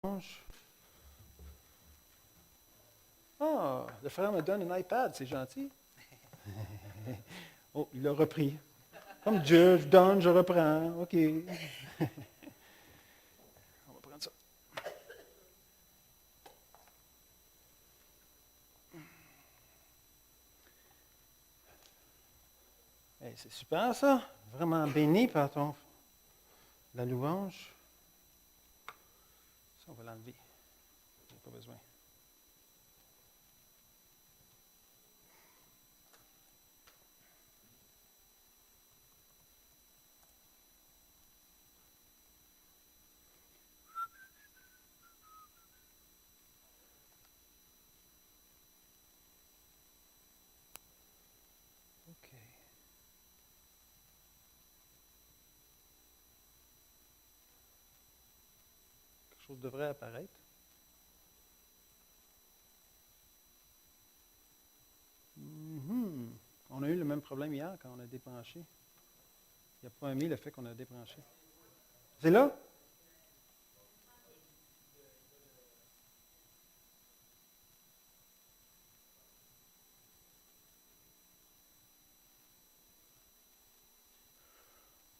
Ah, le frère me donne un iPad, c'est gentil. Oh, il l'a repris. Comme Dieu, je donne, je reprends. OK. On va prendre ça. Hey, c'est super ça. Vraiment béni par la louange. Ça, on va l'enlever. Il n'y a pas besoin. OK. Quelque chose devrait apparaître. On a eu le même problème hier quand on a débranché. Il n'a pas aimé le fait qu'on a débranché. C'est là?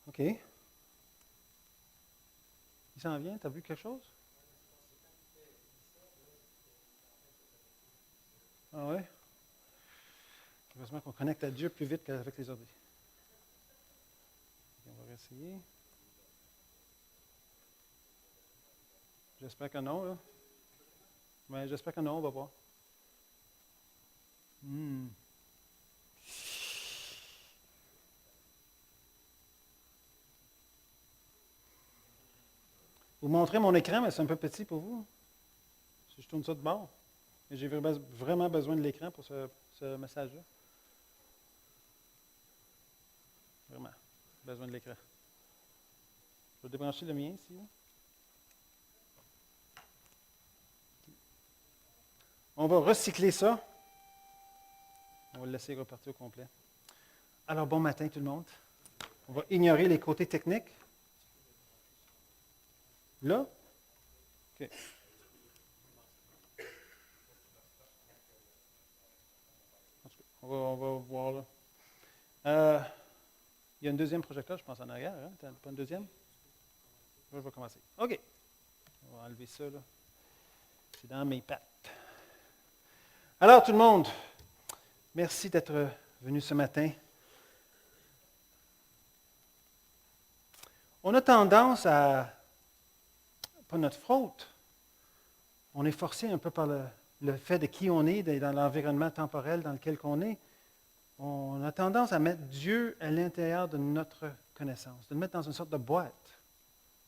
OK. Il s'en vient? Tu as vu quelque chose? Ah ouais? Heureusement qu'on connecte à Dieu plus vite qu'avec les ordi. On va réessayer. J'espère que non, là. Mais j'espère que non, on va voir. Vous montrez mon écran, mais c'est un peu petit pour vous. Si je tourne ça de bord. Mais j'ai vraiment besoin de l'écran pour ce message-là. Vraiment. Besoin de l'écran. Je vais débrancher le mien ici. On va recycler ça. On va le laisser repartir au complet. Alors, bon matin tout le monde. On va ignorer les côtés techniques. Là? OK. On va voir là. Il y a une deuxième projecteur, je pense, en arrière. Hein? Tu n'as pas une deuxième? Là, je vais commencer. OK. On va enlever ça, là. C'est dans mes pattes. Alors, tout le monde, merci d'être venu ce matin. On a tendance à, pas notre faute, on est forcé un peu par le fait de qui on est, dans l'environnement temporel dans lequel on est. On a tendance à mettre Dieu à l'intérieur de notre connaissance, de le mettre dans une sorte de boîte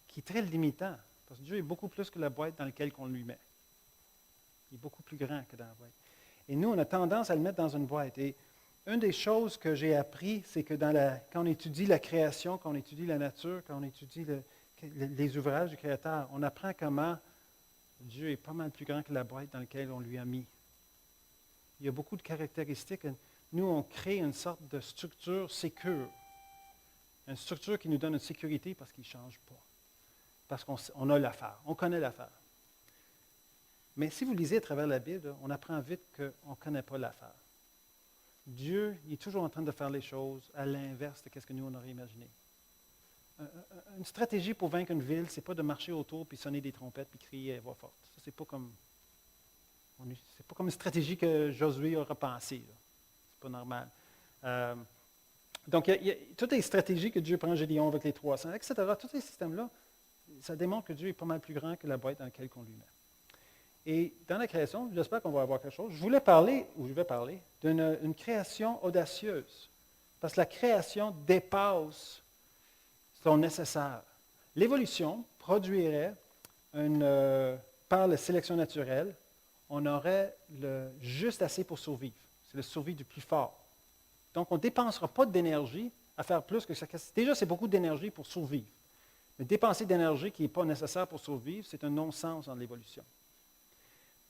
qui est très limitant, parce que Dieu est beaucoup plus que la boîte dans laquelle on lui met. Il est beaucoup plus grand que dans la boîte. Et nous, on a tendance à le mettre dans une boîte. Et une des choses que j'ai appris, c'est que quand on étudie la création, quand on étudie la nature, quand on étudie les ouvrages du Créateur, on apprend comment Dieu est pas mal plus grand que la boîte dans laquelle on lui a mis. Il y a beaucoup de caractéristiques. Nous, on crée une sorte de structure sécure. Une structure qui nous donne une sécurité parce qu'il ne change pas. Parce qu'on a l'affaire. On connaît l'affaire. Mais si vous lisez à travers la Bible, on apprend vite qu'on ne connaît pas l'affaire. Dieu, il est toujours en train de faire les choses à l'inverse de ce que nous, on aurait imaginé. Une stratégie pour vaincre une ville, ce n'est pas de marcher autour, puis sonner des trompettes, puis crier à voix forte. Ça, c'est pas comme une stratégie que Josué aura pensée. Ce n'est pas normal. Donc, toutes les stratégies que Dieu prend, Gédéon avec les 300, etc., tous ces systèmes-là, ça démontre que Dieu est pas mal plus grand que la boîte dans laquelle on lui met. Et dans la création, j'espère qu'on va avoir quelque chose. Je vais parler d'une création audacieuse. Parce que la création dépasse son nécessaire. L'évolution produirait, par la sélection naturelle, on aurait juste assez pour survivre. C'est le survie du plus fort. Donc, on ne dépensera pas d'énergie à faire plus que ça. Déjà, c'est beaucoup d'énergie pour survivre. Mais dépenser d'énergie qui n'est pas nécessaire pour survivre, c'est un non-sens dans l'évolution.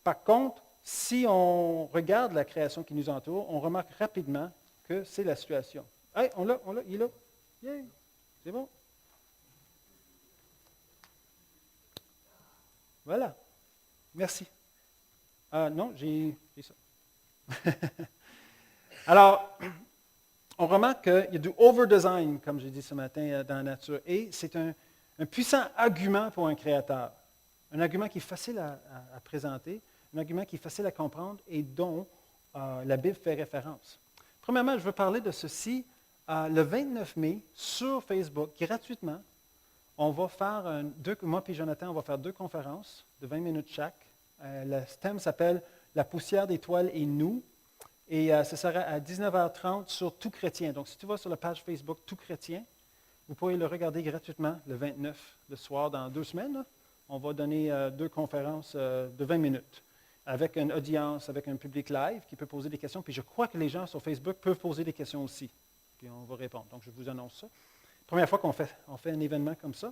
Par contre, si on regarde la création qui nous entoure, on remarque rapidement que c'est la situation. Hey, on l'a, il est là. Yeah, c'est bon. Voilà. Merci. Non, j'ai ça. Alors, on remarque qu'il y a du over-design, comme j'ai dit ce matin, dans la nature. Et c'est un puissant argument pour un créateur. Un argument qui est facile à présenter, un argument qui est facile à comprendre et dont la Bible fait référence. Premièrement, je veux parler de ceci. Le 29 mai, sur Facebook, gratuitement, on va faire, moi et Jonathan, on va faire 2 conférences de 20 minutes chaque. Le thème s'appelle « La poussière des toiles et nous ». Et ce sera à 19h30 sur Tout Chrétien. Donc, si tu vas sur la page Facebook Tout Chrétien, vous pourrez le regarder gratuitement le 29, le soir, dans 2 semaines. Là. On va donner 2 conférences de 20 minutes avec une audience, avec un public live qui peut poser des questions. Puis je crois que les gens sur Facebook peuvent poser des questions aussi. Puis on va répondre. Donc, je vous annonce ça. Première fois qu'on fait un événement comme ça.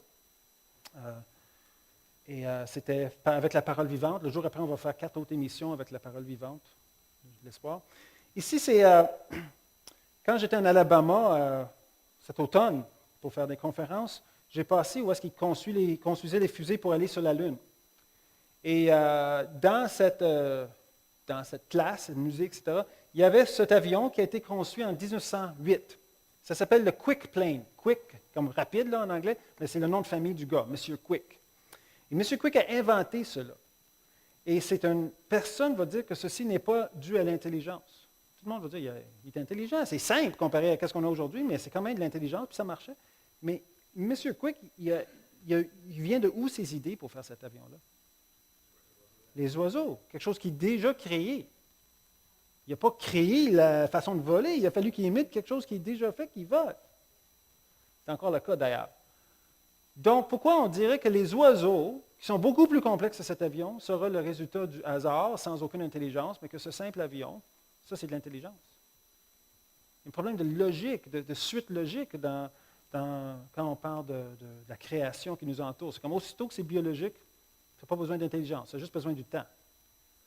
C'était avec la parole vivante. Le jour après, on va faire 4 autres émissions avec la parole vivante. J'ai l'espoir. Ici, c'est quand j'étais en Alabama cet automne pour faire des conférences, j'ai passé où est-ce qu'ils construisaient les fusées pour aller sur la Lune. Et dans cette classe, cette musique, etc., il y avait cet avion qui a été construit en 1908. Ça s'appelle le Quick Plane. Quick, comme rapide là, en anglais, mais c'est le nom de famille du gars, M. Quick. Et M. Quick a inventé cela. Et personne va dire que ceci n'est pas dû à l'intelligence. Tout le monde va dire qu'il est intelligent. C'est simple comparé à ce qu'on a aujourd'hui, mais c'est quand même de l'intelligence, puis ça marchait. Mais M. Quick, il vient de où ces idées pour faire cet avion-là? Les oiseaux, quelque chose qui est déjà créé. Il n'a pas créé la façon de voler, il a fallu qu'il imite quelque chose qui est déjà fait, qui vole. C'est encore le cas d'ailleurs. Donc, pourquoi on dirait que les oiseaux, qui sont beaucoup plus complexes que cet avion, sera le résultat du hasard, sans aucune intelligence, mais que ce simple avion, ça, c'est de l'intelligence. Il y a un problème de logique, de suite logique quand on parle de la création qui nous entoure. C'est comme aussitôt que c'est biologique, ça n'a pas besoin d'intelligence, ça a juste besoin du temps.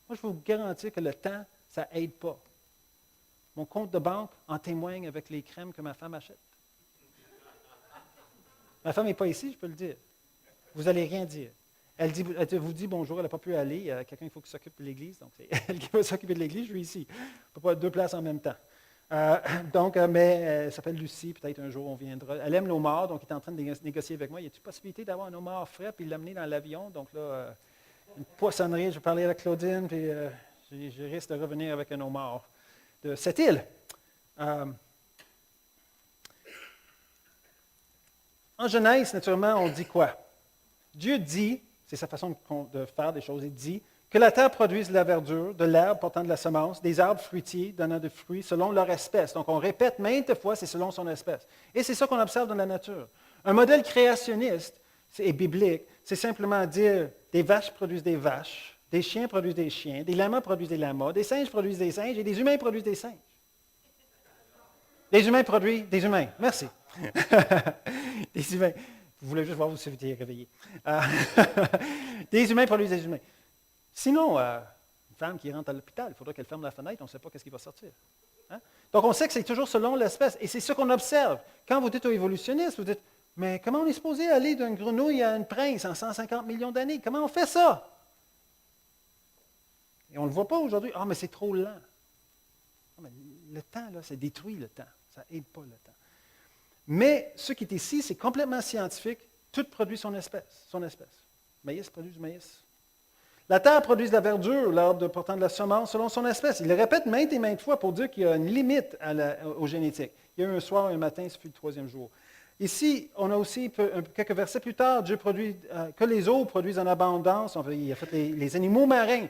Moi, je peux vous garantir que le temps, ça n'aide pas. Mon compte de banque en témoigne avec les crèmes que ma femme achète. Ma femme n'est pas ici, je peux le dire. Vous n'allez rien dire. Elle vous dit bonjour, elle n'a pas pu aller. Quelqu'un, il faut qu'il s'occupe de l'église. Donc, c'est elle qui va s'occuper de l'église, je suis ici. On ne peut pas être 2 places en même temps. Mais elle s'appelle Lucie, peut-être un jour on viendra. Elle aime l'homard, donc elle est en train de négocier avec moi. Y a-t-il possibilité d'avoir un homard frais puis l'amener dans l'avion? Donc là, une poissonnerie, je vais parler avec Claudine, puis je risque de revenir avec un homard de cette île. En Genèse, naturellement, on dit quoi? Dieu dit, c'est sa façon de faire des choses, il dit que la terre produise de la verdure, de l'herbe portant de la semence, des arbres fruitiers donnant des fruits selon leur espèce. Donc, on répète maintes fois, c'est selon son espèce. Et c'est ça qu'on observe dans la nature. Un modèle créationniste et biblique, c'est simplement dire des vaches produisent des vaches, des chiens produisent des chiens, des lamas produisent des lamas, des singes produisent des singes et des humains produisent des singes. Des humains produisent des humains. Merci. Des humains. Vous voulez juste voir vous si vous étiez réveillé. Des humains produisent des humains. Sinon, une femme qui rentre à l'hôpital, il faudra qu'elle ferme la fenêtre, on ne sait pas ce qui va sortir. Hein? Donc, on sait que c'est toujours selon l'espèce. Et c'est ce qu'on observe. Quand vous dites aux évolutionnistes, vous dites, mais comment on est supposé aller d'une grenouille à une prince en 150 millions d'années? Comment on fait ça? Et on ne le voit pas aujourd'hui. Ah, mais c'est trop lent. Ah, mais le temps, là, ça détruit le temps. Ça n'aide pas le temps. Mais ce qui est ici, c'est complètement scientifique. Tout produit son espèce. Maïs produit du maïs. La terre produit de la verdure, l'arbre portant de la semence selon son espèce. Il le répète maintes et maintes fois pour dire qu'il y a une limite aux génétiques. Il y a eu un soir et un matin, ce fut le 3e jour. Ici, on a aussi, quelques versets plus tard, Dieu produit, que les eaux produisent en abondance. Il a fait les animaux marins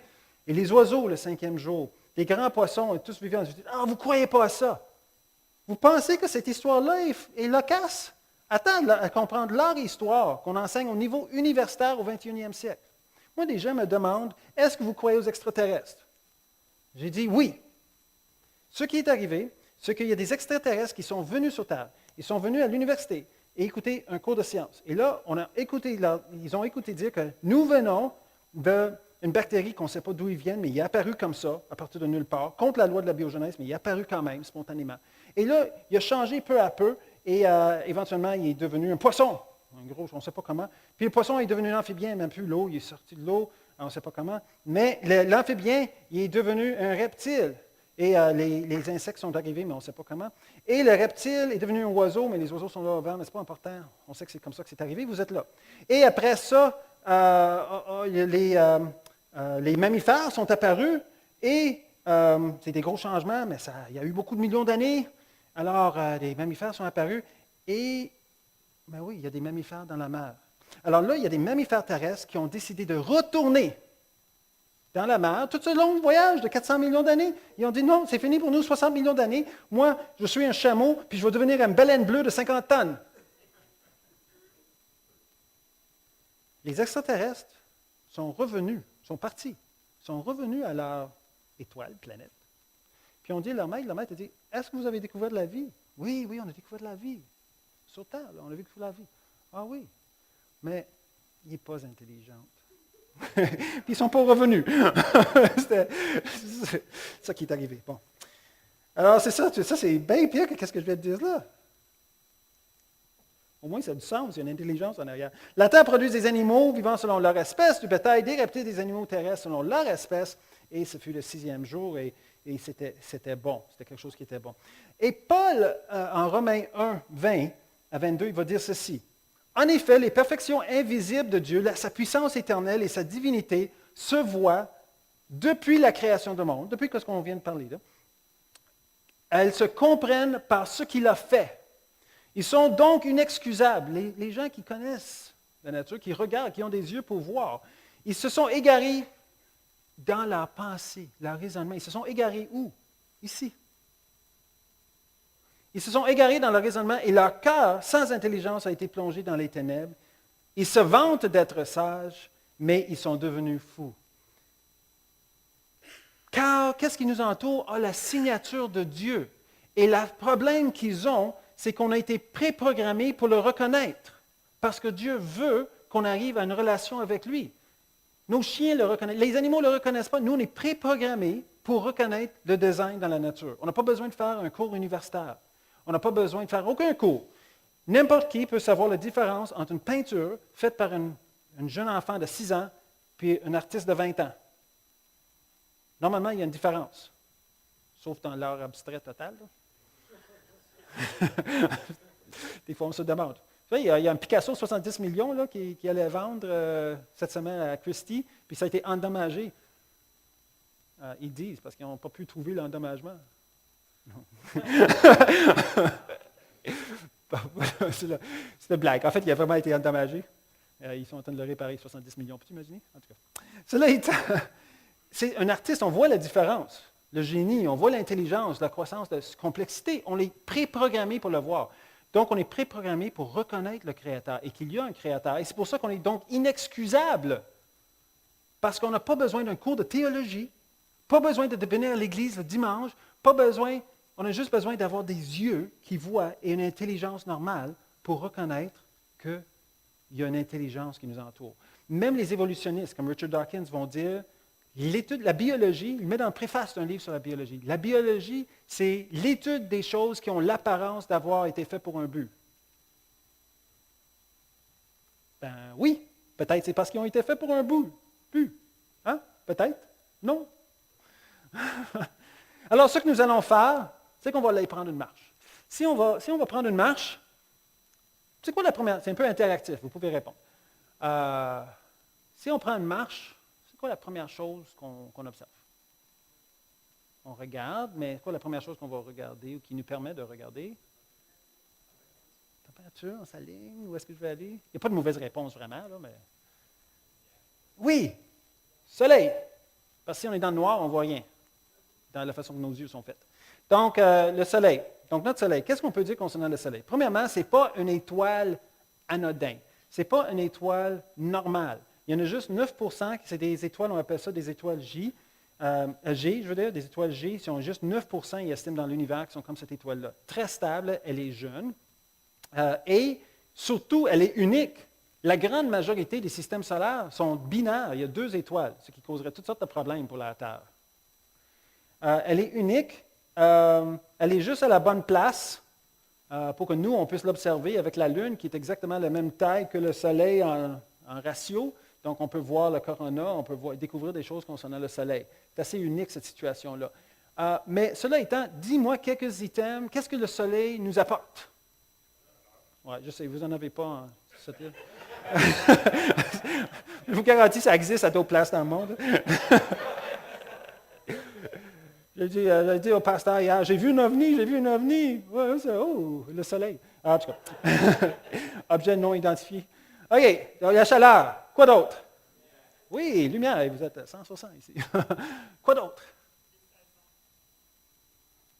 et les oiseaux le 5e jour. Les grands poissons et tous vivants. Ah, vous ne croyez pas à ça? Vous pensez que cette histoire-là est loquace? Attends à comprendre leur histoire qu'on enseigne au niveau universitaire au 21e siècle. Moi, des gens me demandent, est-ce que vous croyez aux extraterrestres? J'ai dit oui. Ce qui est arrivé, c'est qu'il y a des extraterrestres qui sont venus sur Terre. Ils sont venus à l'université et écouter un cours de sciences. Et là, ils ont écouté dire que nous venons d'une bactérie qu'on ne sait pas d'où ils viennent, mais il est apparu comme ça, à partir de nulle part, contre la loi de la biogenèse, mais il est apparu quand même, spontanément. Et là, il a changé peu à peu et éventuellement, il est devenu un poisson. un gros, on ne sait pas comment. Puis le poisson est devenu un amphibien, même plus l'eau, il est sorti de l'eau, on ne sait pas comment. Mais l'amphibien, il est devenu un reptile. Et les insectes sont arrivés, mais on ne sait pas comment. Et le reptile est devenu un oiseau, mais les oiseaux sont là au vent, mais ce n'est pas important. On sait que c'est comme ça que c'est arrivé, vous êtes là. Et après ça, les mammifères sont apparus et c'est des gros changements, mais il y a eu beaucoup de millions d'années. Alors, les mammifères sont apparus et, ben oui, il y a des mammifères dans la mer. Alors là, il y a des mammifères terrestres qui ont décidé de retourner dans la mer, tout ce long voyage de 400 millions d'années. Ils ont dit non, c'est fini pour nous, 60 millions d'années. Moi, je suis un chameau, puis je vais devenir une baleine bleue de 50 tonnes. Les extraterrestres sont revenus, sont partis, sont revenus à leur étoile, planète. Puis on dit à leur maître a dit, est-ce que vous avez découvert de la vie? Oui, on a découvert de la vie. Sur Terre, on a découvert de la vie. Ah oui, mais il n'est pas intelligent. Puis ils ne sont pas revenus. C'est ça qui est arrivé. Bon. Alors, c'est ça c'est bien pire que ce que je vais te dire là. Au moins, ça a du sens, il y a une intelligence en arrière. La Terre produit des animaux vivant selon leur espèce, du bétail, des reptiles, des animaux terrestres selon leur espèce. Et ce fut le 6e jour et c'était bon. C'était quelque chose qui était bon. Et Paul, en Romains 1, 20 à 22, il va dire ceci. En effet, les perfections invisibles de Dieu, sa puissance éternelle et sa divinité se voient depuis la création du monde, depuis ce qu'on vient de parler là. Elles se comprennent par ce qu'il a fait. Ils sont donc inexcusables. Les gens qui connaissent la nature, qui regardent, qui ont des yeux pour voir, ils se sont égarés dans leur pensée, leur raisonnement. Ils se sont égarés où? Ici. Ils se sont égarés dans leur raisonnement et leur cœur, sans intelligence, a été plongé dans les ténèbres. Ils se vantent d'être sages, mais ils sont devenus fous. Car qu'est-ce qui nous entoure a la signature de Dieu. Et le problème qu'ils ont, c'est qu'on a été préprogrammés pour le reconnaître. Parce que Dieu veut qu'on arrive à une relation avec lui. Nos chiens le reconnaissent. Les animaux ne le reconnaissent pas. Nous, on est préprogrammés pour reconnaître le design dans la nature. On n'a pas besoin de faire un cours universitaire. On n'a pas besoin de faire aucun cours. N'importe qui peut savoir la différence entre une peinture faite par une jeune enfant de 6 ans et un artiste de 20 ans. Normalement, il y a une différence. Sauf dans l'art abstrait total. Des fois, on se demande. Il y a un Picasso de 70 millions là, qui allait vendre cette semaine à Christie, puis ça a été endommagé. Ils disent, parce qu'ils n'ont pas pu trouver l'endommagement. C'est une blague. En fait, il a vraiment été endommagé. Ils sont en train de le réparer, 70 millions. Peux-tu imaginer? En tout cas. Cela étant, c'est un artiste, on voit la différence. Le génie, on voit l'intelligence, la croissance, la complexité. On est préprogrammé pour le voir. Donc, on est préprogrammé pour reconnaître le Créateur et qu'il y a un Créateur. Et c'est pour ça qu'on est donc inexcusable. Parce qu'on n'a pas besoin d'un cours de théologie, pas besoin de venir à l'Église le dimanche, pas besoin, on a juste besoin d'avoir des yeux qui voient et une intelligence normale pour reconnaître qu'il y a une intelligence qui nous entoure. Même les évolutionnistes, comme Richard Dawkins, vont dire, la biologie, il met dans le préface d'un livre sur la biologie, la biologie, c'est l'étude des choses qui ont l'apparence d'avoir été faites pour un but. Ben oui, peut-être c'est parce qu'ils ont été faits pour un but. Hein? Peut-être? Non. Alors, ce que nous allons faire, c'est qu'on va aller prendre une marche. Si on va prendre une marche, c'est quoi la première? C'est un peu interactif, vous pouvez répondre. Si on prend une marche, c'est quoi la première chose qu'on observe? On regarde, mais c'est quoi la première chose qu'on va regarder ou qui nous permet de regarder? Température, on s'aligne, où est-ce que je vais aller? Il n'y a pas de mauvaise réponse vraiment, là, mais... Oui! Soleil! Parce que si on est dans le noir, on ne voit rien, dans la façon que nos yeux sont faits. Donc, le soleil. Donc, notre soleil, qu'est-ce qu'on peut dire concernant le soleil? Premièrement, ce n'est pas une étoile anodine. Ce n'est pas une étoile normale. Il y en a juste 9%, c'est des étoiles, on appelle ça des étoiles G, des étoiles G, qui ont juste 9%, ils estiment dans l'univers, qui sont comme cette étoile-là. Très stable, elle est jeune, et surtout, elle est unique. La grande majorité des systèmes solaires sont binaires, il y a 2 étoiles, ce qui causerait toutes sortes de problèmes pour la Terre. Elle est unique, elle est juste à la bonne place pour que nous, on puisse l'observer avec la Lune, qui est exactement la même taille que le Soleil en ratio. Donc, on peut voir le corona, on peut découvrir des choses concernant le Soleil. C'est assez unique, cette situation-là. Mais cela étant, dis-moi quelques items. Qu'est-ce que le Soleil nous apporte? Oui, je sais, vous n'en avez pas en cette île. Je vous garantis, ça existe à d'autres places dans le monde. J'ai dit au pasteur hier, j'ai vu un ovni. Ouais, le soleil. En tout cas, objet non identifié. OK, donc la chaleur. Quoi d'autre? Oui, lumière, vous êtes 160 ici. Quoi d'autre?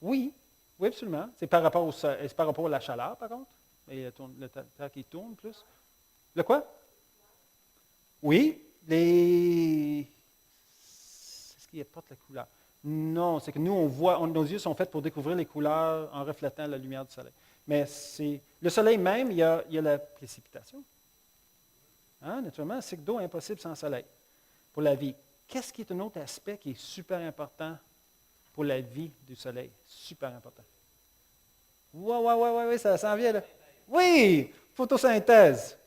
Oui, absolument. C'est par rapport à la chaleur, par contre. Et le terre qui tourne plus. Le quoi? Oui, c'est ce qui apporte la couleur. Non, c'est que nous, on voit, nos yeux sont faits pour découvrir les couleurs en reflétant la lumière du soleil. Mais le soleil même, il y a la précipitation. Hein, naturellement, un cycle d'eau impossible sans soleil pour la vie. Qu'est-ce qui est un autre aspect qui est super important pour la vie du soleil? Super important. Oui, ça s'en vient là. Oui, photosynthèse.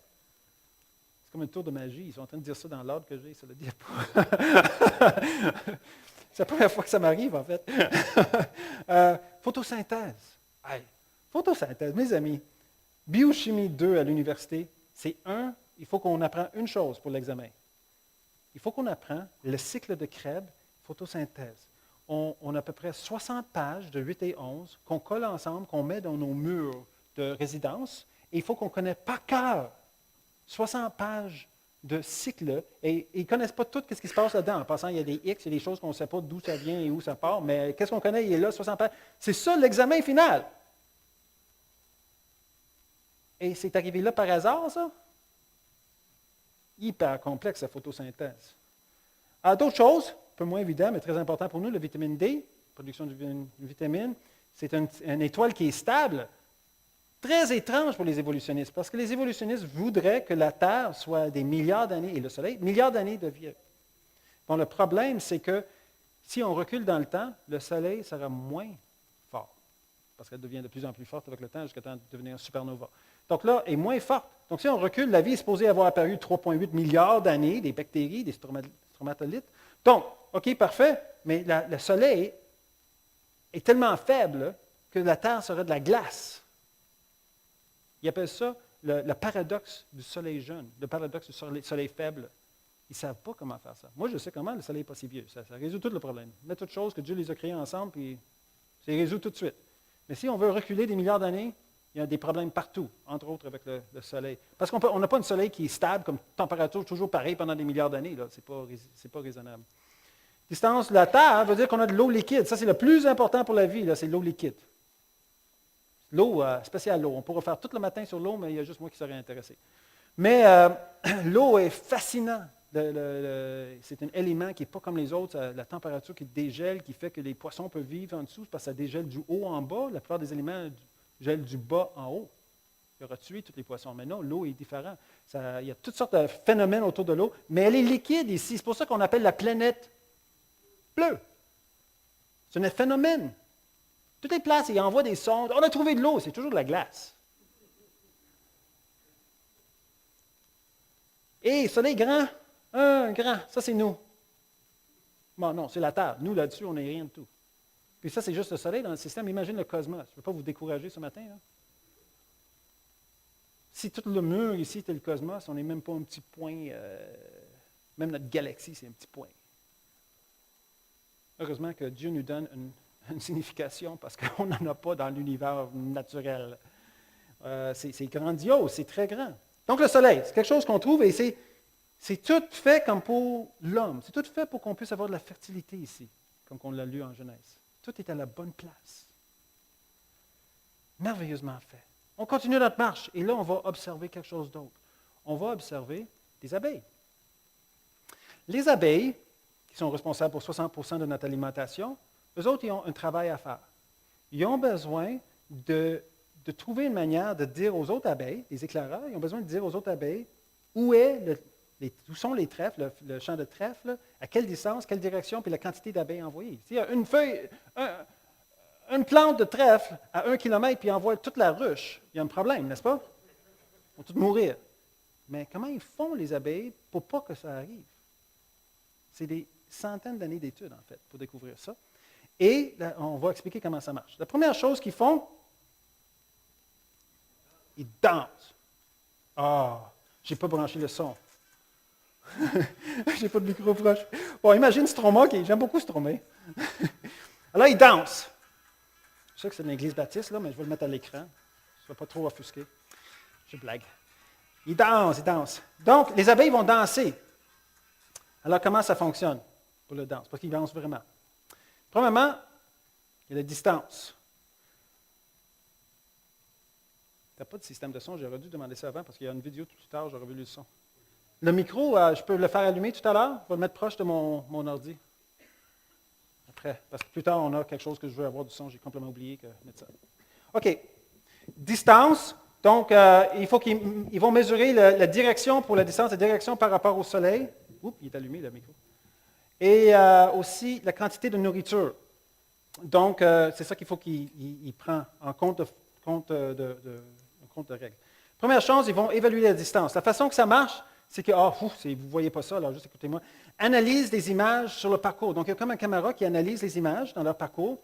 C'est comme un tour de magie. Ils sont en train de dire ça dans l'ordre que j'ai, ça le dit pas. C'est la première fois que ça m'arrive, en fait. Photosynthèse. Hey, photosynthèse, mes amis. Biochimie 2 à l'université, il faut qu'on apprenne une chose pour l'examen. Il faut qu'on apprenne le cycle de Krebs, photosynthèse. On a à peu près 60 pages de 8 et 11 qu'on colle ensemble, qu'on met dans nos murs de résidence. Et il faut qu'on connaisse par cœur 60 pages de cycle, et ils ne connaissent pas tout ce qui se passe là-dedans. En passant, il y a des X, il y a des choses qu'on ne sait pas d'où ça vient et où ça part, mais qu'est-ce qu'on connaît? Il est là, 60 pages. C'est ça l'examen final. Et c'est arrivé là par hasard, ça? Hyper complexe, la photosynthèse. D'autres choses, un peu moins évidentes, mais très importantes pour nous, la vitamine D, production de vitamine, c'est une étoile qui est stable. Très étrange pour les évolutionnistes, parce que les évolutionnistes voudraient que la Terre soit des milliards d'années, et le Soleil, milliards d'années de vie. Bon, le problème, c'est que si on recule dans le temps, le Soleil sera moins fort, parce qu'elle devient de plus en plus forte avec le temps jusqu'à temps de devenir supernova. Donc là, elle est moins forte. Donc si on recule, la vie est supposée avoir apparu 3,8 milliards d'années, des bactéries, des stromatolites. Donc, OK, parfait, mais le Soleil est tellement faible que la Terre serait de la glace. Ils appellent ça le paradoxe du soleil jeune, le paradoxe du soleil faible. Ils ne savent pas comment faire ça. Moi, je sais comment, le soleil n'est pas si vieux. Ça résout tout le problème. Mais toutes choses que Dieu les a créées ensemble, puis ça les résout tout de suite. Mais si on veut reculer des milliards d'années, il y a des problèmes partout, entre autres avec le soleil. Parce qu'on n'a pas un soleil qui est stable, comme température toujours pareille pendant des milliards d'années. Ce n'est pas raisonnable. Distance de la Terre veut dire qu'on a de l'eau liquide. Ça, c'est le plus important pour la vie, c'est l'eau liquide. L'eau, spéciale l'eau. On pourra faire tout le matin sur l'eau, mais il y a juste moi qui serais intéressé. Mais l'eau est fascinante. C'est un élément qui n'est pas comme les autres. La température qui dégèle, qui fait que les poissons peuvent vivre en dessous, parce que ça dégèle du haut en bas. La plupart des éléments gèlent du bas en haut. Il aura tué tous les poissons. Mais non, l'eau est différente. Il y a toutes sortes de phénomènes autour de l'eau, mais elle est liquide ici. C'est pour ça qu'on appelle la planète bleue. C'est un phénomène. Toutes les places, ils envoient des sondes. On a trouvé de l'eau, c'est toujours de la glace. Et soleil grand, grand, ça c'est nous. Bon, non, c'est la Terre. Nous, là-dessus, on n'est rien de tout. Puis ça, c'est juste le soleil dans le système. Imagine le cosmos. Je ne veux pas vous décourager ce matin. Là. Si tout le mur ici était le cosmos, on n'est même pas un petit point. Même notre galaxie, c'est un petit point. Heureusement que Dieu nous donne une signification parce qu'on n'en a pas dans l'univers naturel. C'est grandiose, c'est très grand. Donc le soleil, c'est quelque chose qu'on trouve et c'est tout fait comme pour l'homme. C'est tout fait pour qu'on puisse avoir de la fertilité ici, comme on l'a lu en Genèse. Tout est à la bonne place. Merveilleusement fait. On continue notre marche et là, on va observer quelque chose d'autre. On va observer des abeilles. Les abeilles, qui sont responsables pour 60% de notre alimentation, eux autres, ils ont un travail à faire. Ils ont besoin de trouver une manière de dire aux autres abeilles, les éclaireurs, ils ont besoin de dire aux autres abeilles où sont les trèfles, le champ de trèfle, à quelle distance, quelle direction, puis la quantité d'abeilles envoyées. S'il y a une feuille, une plante de trèfle à 1 kilomètre puis envoie toute la ruche, il y a un problème, n'est-ce pas? Ils vont tous mourir. Mais comment ils font, les abeilles, pour pas que ça arrive? C'est des centaines d'années d'études, en fait, pour découvrir ça. Et là, on va expliquer comment ça marche. La première chose qu'ils font, ils dansent. Ah, je n'ai pas branché le son. Je n'ai pas de micro proche. Bon, imagine Stroma, j'aime beaucoup Stromé. Alors, ils dansent. Je sais que c'est une église baptiste, là, mais je vais le mettre à l'écran. Je ne vais pas trop offusquer. Je blague. Ils dansent. Donc, les abeilles vont danser. Alors, comment ça fonctionne pour le danse? Parce qu'ils dansent vraiment. Premièrement, il y a la distance. Tu n'as pas de système de son, j'aurais dû demander ça avant parce qu'il y a une vidéo tout à l'heure, j'aurais vu le son. Le micro, je peux le faire allumer tout à l'heure? Je vais le mettre proche de mon ordi. Après, parce que plus tard, on a quelque chose que je veux avoir du son, j'ai complètement oublié de mettre ça. OK. Distance. Donc, ils vont mesurer la direction pour la distance, la direction par rapport au soleil. Oups, il est allumé le micro. Et aussi la quantité de nourriture. Donc, c'est ça qu'il faut qu'il prenne en compte de règles. Première chose, ils vont évaluer la distance. La façon que ça marche, c'est que, vous ne voyez pas ça, alors juste écoutez-moi, analyse des images sur le parcours. Donc, il y a comme une caméra qui analyse les images dans leur parcours.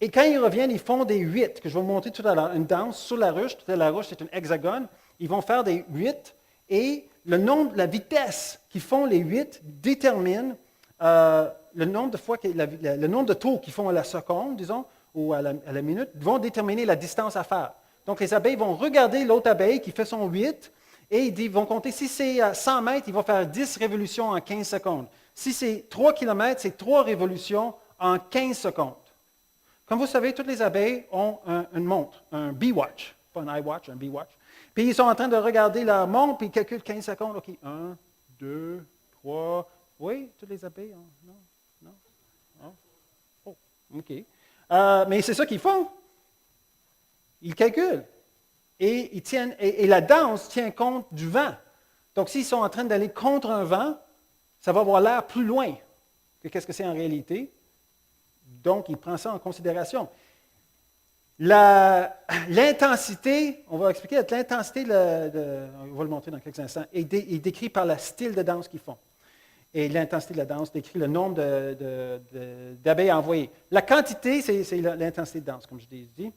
Et quand ils reviennent, ils font des 8, que je vais vous montrer tout à l'heure, une danse sur la ruche. La ruche, c'est un hexagone. Ils vont faire des 8 et la vitesse qu'ils font les 8 détermine le nombre de fois, le nombre de tours qu'ils font à la seconde, disons, ou à la minute, vont déterminer la distance à faire. Donc, les abeilles vont regarder l'autre abeille qui fait son 8 et ils vont compter. Si c'est 100 mètres, ils vont faire 10 révolutions en 15 secondes. Si c'est 3 kilomètres, c'est 3 révolutions en 15 secondes. Comme vous savez, toutes les abeilles ont une montre, un bee-watch, pas un iWatch, un bee-watch. Puis ils sont en train de regarder leur montre, puis ils calculent 15 secondes. OK, 1, 2, 3. Oui, toutes les abeilles ont. Non? Oh, OK. Mais c'est ça qu'ils font. Ils calculent. Et ils tiennent, et la danse tient compte du vent. Donc, s'ils sont en train d'aller contre un vent, ça va avoir l'air plus loin que qu'est-ce que c'est en réalité. Donc, ils prennent ça en considération. L'intensité, on va expliquer, l'intensité, on va le montrer dans quelques instants, est décrit par le style de danse qu'ils font. Et l'intensité de la danse décrit le nombre d'abeilles envoyées. La quantité, c'est l'intensité de danse, comme je l'ai dit.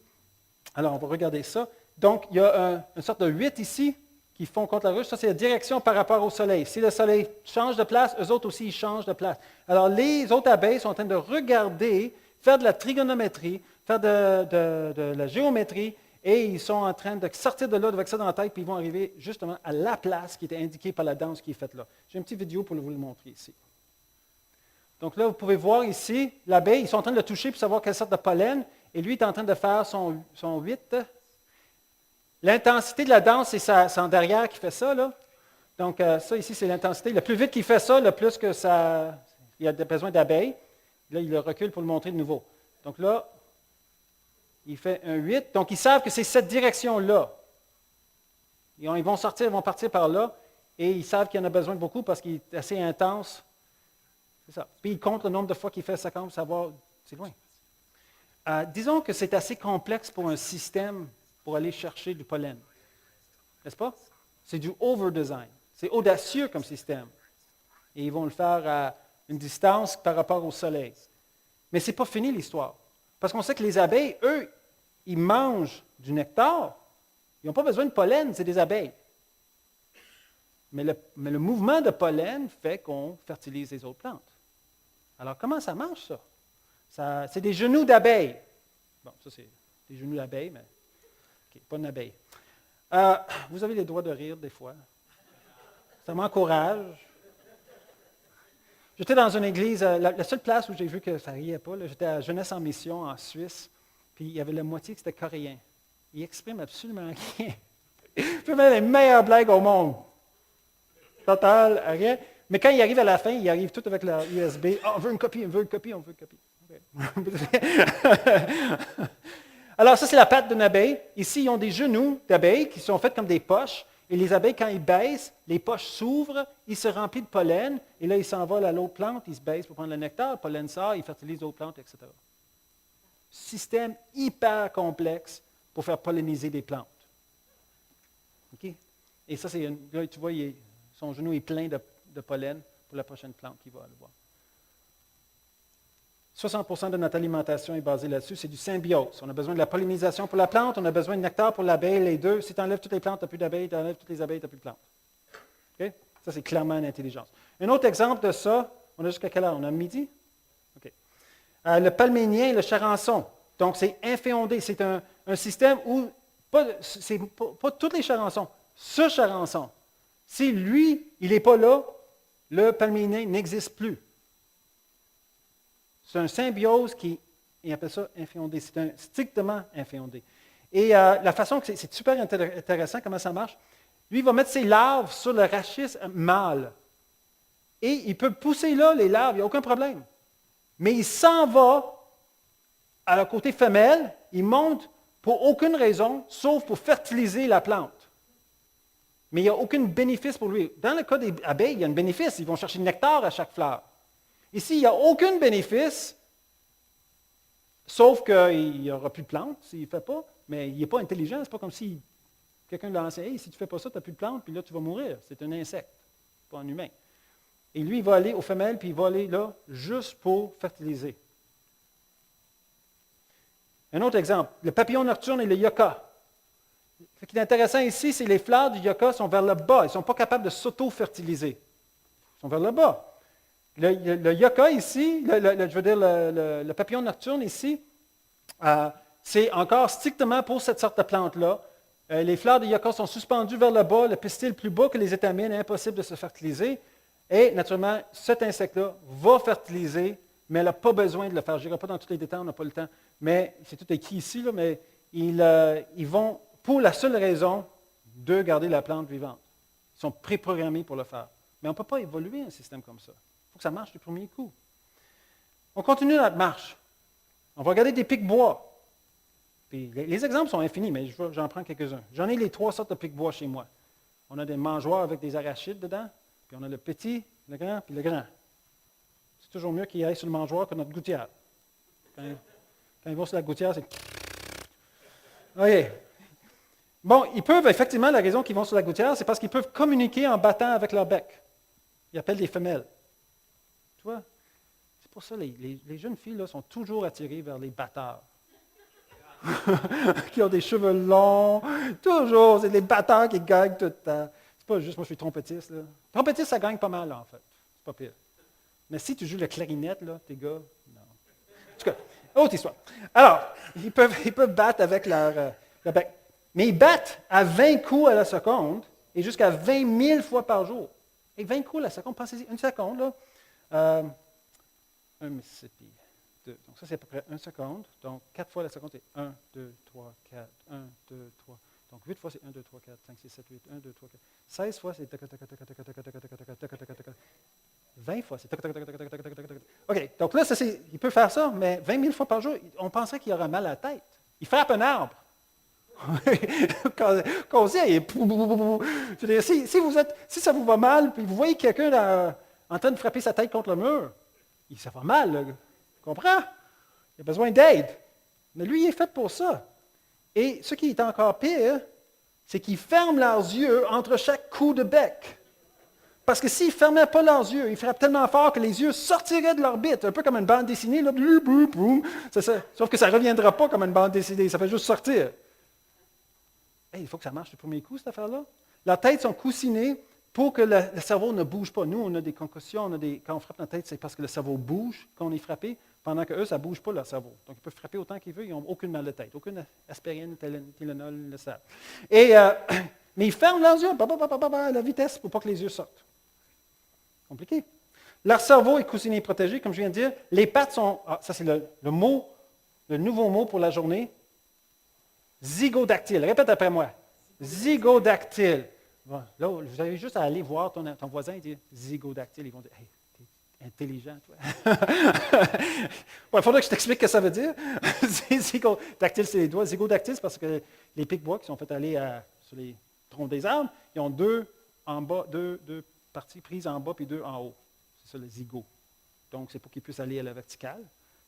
Alors, on va regarder ça. Donc, il y a une sorte de 8 ici qui font contre la ruche. Ça, c'est la direction par rapport au soleil. Si le soleil change de place, eux autres aussi, ils changent de place. Alors, les autres abeilles sont en train de regarder, faire de la trigonométrie, faire de la géométrie, et ils sont en train de sortir de là avec ça dans la tête, puis ils vont arriver justement à la place qui était indiquée par la danse qui est faite là. J'ai une petite vidéo pour vous le montrer ici. Donc là, vous pouvez voir ici, l'abeille, ils sont en train de le toucher pour savoir quelle sorte de pollen, et lui, il est en train de faire son 8. L'intensité de la danse, c'est son derrière qui fait ça, là. Donc, ça ici, c'est l'intensité. Le plus vite qu'il fait ça, le plus que il a besoin d'abeilles. Là, il le recule pour le montrer de nouveau. Donc là, il fait un 8. Donc, ils savent que c'est cette direction-là. Ils vont partir par là, et ils savent qu'il en a besoin de beaucoup parce qu'il est assez intense. C'est ça. Puis, ils comptent le nombre de fois qu'il fait ça pour savoir, c'est loin. Disons que c'est assez complexe pour un système pour aller chercher du pollen. N'est-ce pas? C'est du over-design. C'est audacieux comme système. Et ils vont le faire à une distance par rapport au soleil. Mais ce n'est pas fini l'histoire. Parce qu'on sait que les abeilles, eux, ils mangent du nectar. Ils n'ont pas besoin de pollen, c'est des abeilles. Mais le mouvement de pollen fait qu'on fertilise les autres plantes. Alors, comment ça marche, ça? C'est des genoux d'abeilles. Bon, ça, c'est des genoux d'abeilles, mais pas une abeille. Vous avez le droit de rire des fois. Ça m'encourage. J'étais dans une église, la seule place où j'ai vu que ça ne riait pas, j'étais à Jeunesse en mission en Suisse, puis il y avait la moitié qui était coréen. Il exprime absolument rien. Il fait même les meilleures blagues au monde. Total, rien. Mais quand il arrive à la fin, il arrive tout avec leur USB. On veut une copie, on veut une copie, on veut une copie. Okay. Alors, ça, c'est la patte d'une abeille. Ici, ils ont des genoux d'abeilles qui sont faits comme des poches. Et les abeilles, quand ils baissent, les poches s'ouvrent, ils se remplissent de pollen. Et là, ils s'envolent à l'autre plante, ils se baissent pour prendre le nectar. Le pollen sort, ils fertilisent l'autre plante, etc. système hyper complexe pour faire polliniser des plantes. OK? Et ça, là, tu vois, son genou est plein de pollen pour la prochaine plante qu'il va aller voir. 60% de notre alimentation est basée là-dessus. C'est du symbiose. On a besoin de la pollinisation pour la plante, on a besoin de nectar pour l'abeille, les deux. Si tu enlèves toutes les plantes, tu n'as plus d'abeilles, tu enlèves toutes les abeilles, tu n'as plus de plantes. Okay? Ça, c'est clairement une intelligence. Un autre exemple de ça, on a jusqu'à quelle heure? On a midi? OK. Le palménien et le charançon. Donc, c'est inféondé. C'est un système où, c'est pas tous les charançons, ce charançon. Si lui, il n'est pas là, le palménien n'existe plus. C'est un symbiose qui, il appelle ça inféondé. C'est un strictement inféondé. Et la façon que c'est super intéressant, comment ça marche. Lui, il va mettre ses larves sur le rachis mâle. Et il peut pousser là les larves, il n'y a aucun problème. Mais il s'en va à la côté femelle, il monte pour aucune raison, sauf pour fertiliser la plante. Mais il n'y a aucun bénéfice pour lui. Dans le cas des abeilles, il y a un bénéfice. Ils vont chercher le nectar à chaque fleur. Ici, il n'y a aucun bénéfice, sauf qu'il n'y aura plus de plantes s'il ne fait pas. Mais il n'est pas intelligent. Ce n'est pas comme si quelqu'un l'a enseigné. Hey, si tu ne fais pas ça, tu n'as plus de plantes, puis là, tu vas mourir. C'est un insecte, pas un humain. Et lui, il va aller aux femelles, puis il va aller là juste pour fertiliser. Un autre exemple, le papillon nocturne et le yucca. Ce qui est intéressant ici, c'est que les fleurs du yucca sont vers le bas. Ils ne sont pas capables de s'auto-fertiliser. Ils sont vers le bas. Le yucca ici, je veux dire le papillon nocturne ici, c'est encore strictement pour cette sorte de plante-là. Les fleurs de yucca sont suspendues vers le bas, le pistil plus bas que les étamines, impossible de se fertiliser. Et naturellement, cet insecte-là va fertiliser, mais elle n'a pas besoin de le faire. Je n'irai pas dans tous les détails, on n'a pas le temps. Mais c'est tout écrit ici, là, mais ils vont, pour la seule raison de garder la plante vivante. Ils sont préprogrammés pour le faire. Mais on ne peut pas évoluer un système comme ça. Il faut que ça marche du premier coup. On continue notre marche. On va regarder des pics-bois. Puis les exemples sont infinis, mais j'en prends quelques-uns. J'en ai les 3 sortes de pics-bois chez moi. On a des mangeoires avec des arachides dedans, puis on a le petit, le grand, puis le grand. C'est toujours mieux qu'ils aillent sur le mangeoire que notre gouttière. Quand ils vont sur la gouttière, c'est... OK. Bon, ils peuvent, effectivement, la raison qu'ils vont sur la gouttière, c'est parce qu'ils peuvent communiquer en battant avec leur bec. Ils appellent des femelles. Tu vois? C'est pour ça que les jeunes filles là, sont toujours attirées vers les batteurs. Qui ont des cheveux longs, toujours, c'est les batteurs qui gagnent tout le temps. C'est pas juste moi, je suis trompettiste. Là. Trompettiste, ça gagne pas mal, là, en fait. C'est pas pire. Mais si tu joues la clarinette, là, tes gars, non. En tout cas, autre histoire. Alors, ils peuvent battre avec leur bec. Mais ils battent à 20 coups à la seconde et jusqu'à 20 000 fois par jour. Et 20 coups à la seconde, pensez-y, une seconde, là. Un Mississippi. 2. Donc ça, c'est à peu près 1 seconde. Donc 4 fois la seconde, c'est 1, 2, 3, 4, 1, 2, 3. Donc 8 fois, c'est 1, 2, 3, 4, 5, 6, 7, 8, 1, 2, 3, 4. 16 fois, c'est 20 fois, c'est OK, donc là, il peut faire ça, mais 20 000 fois par jour, on penserait qu'il aura mal à la tête. Il frappe un arbre. Quand si ça vous va mal, puis vous voyez quelqu'un en train de frapper sa tête contre le mur, ça va mal, là. Comprends? Il a besoin d'aide. Mais lui, il est fait pour ça. Et ce qui est encore pire, c'est qu'ils ferment leurs yeux entre chaque coup de bec. Parce que s'ils ne fermaient pas leurs yeux, ils frappent tellement fort que les yeux sortiraient de l'orbite, un peu comme une bande dessinée. Là. Sauf que ça ne reviendra pas comme une bande dessinée, ça fait juste sortir. Hey, il faut que ça marche du premier coup, cette affaire-là. Leurs têtes sont coussinées pour que le cerveau ne bouge pas. Nous, on a des concussions, quand on frappe notre tête, c'est parce que le cerveau bouge quand on est frappé, pendant qu'eux, ça ne bouge pas leur cerveau. Donc, ils peuvent frapper autant qu'ils veulent, ils n'ont aucune mal de tête, aucune aspirine, Tylenol, le savent. Mais ils ferment leurs yeux, à la vitesse, pour pas que les yeux sortent. Compliqué. Leur cerveau est coussiné et protégé, comme je viens de dire. Les pattes sont, ça c'est le nouveau mot pour la journée, zygodactyle. Répète après moi. Zygodactyle. Bon, là, vous avez juste à aller voir ton voisin et dire zygodactyle. Ils vont dire, hey, t'es intelligent, toi. Il faudrait que je t'explique ce que ça veut dire. Zygodactyle, c'est les doigts. Zygodactyle, c'est parce que les pics-bois qui sont faits aller sur les troncs des arbres, ils ont deux parties prises en bas puis 2 en haut. C'est ça le zygo. Donc, c'est pour qu'ils puissent aller à la verticale.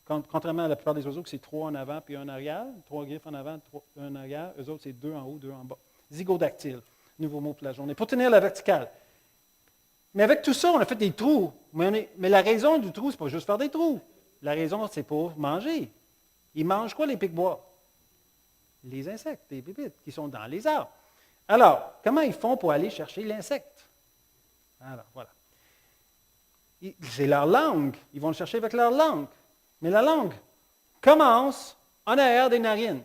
Contrairement à la plupart des oiseaux, que c'est 3 en avant puis 1 en arrière, 3 griffes en avant, 1 en arrière, eux autres, c'est 2 en haut, 2 en bas. Zygodactyle, nouveau mot pour la journée, pour tenir la verticale. Mais avec tout ça, on a fait des trous. Mais la raison du trou, ce n'est pas juste faire des trous. La raison, c'est pour manger. Ils mangent quoi, les pics-bois? Les insectes, les bébites qui sont dans les arbres. Alors, comment ils font pour aller chercher l'insecte? Alors, voilà. C'est leur langue. Ils vont le chercher avec leur langue. Mais la langue commence en arrière des narines.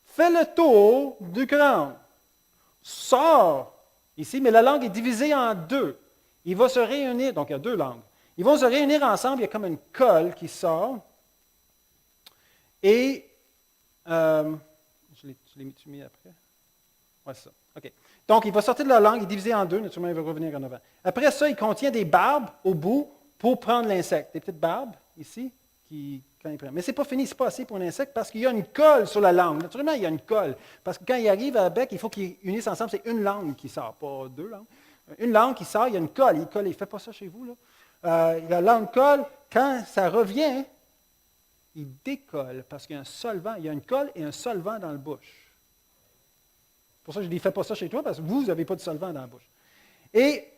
Fait le tour du crâne. Sort ici, mais la langue est divisée en deux. Il va se réunir, donc il y a 2 langues. Ils vont se réunir ensemble, il y a comme une colle qui sort. Et, je l'ai mis après. Oui, c'est ça. OK. Donc, il va sortir de la langue, il est divisé en 2, naturellement, il va revenir en avant. Après ça, il contient des barbes au bout pour prendre l'insecte. Des petites barbes, ici, quand il prend. Mais ce n'est pas fini, ce n'est pas assez pour un insecte parce qu'il y a une colle sur la langue. Naturellement, il y a une colle. Parce que quand il arrive à la bec, il faut qu'ils unissent ensemble, c'est une langue qui sort, pas 2 langues. Une langue qui sort, il y a une colle. Il colle, il ne fait pas ça chez vous, là. La langue colle, quand ça revient, il décolle parce qu'il y a un solvant. Il y a une colle et un solvant dans la bouche. Pour ça, je dis, fais pas ça chez toi parce que vous n'avez pas de solvant dans la bouche. Et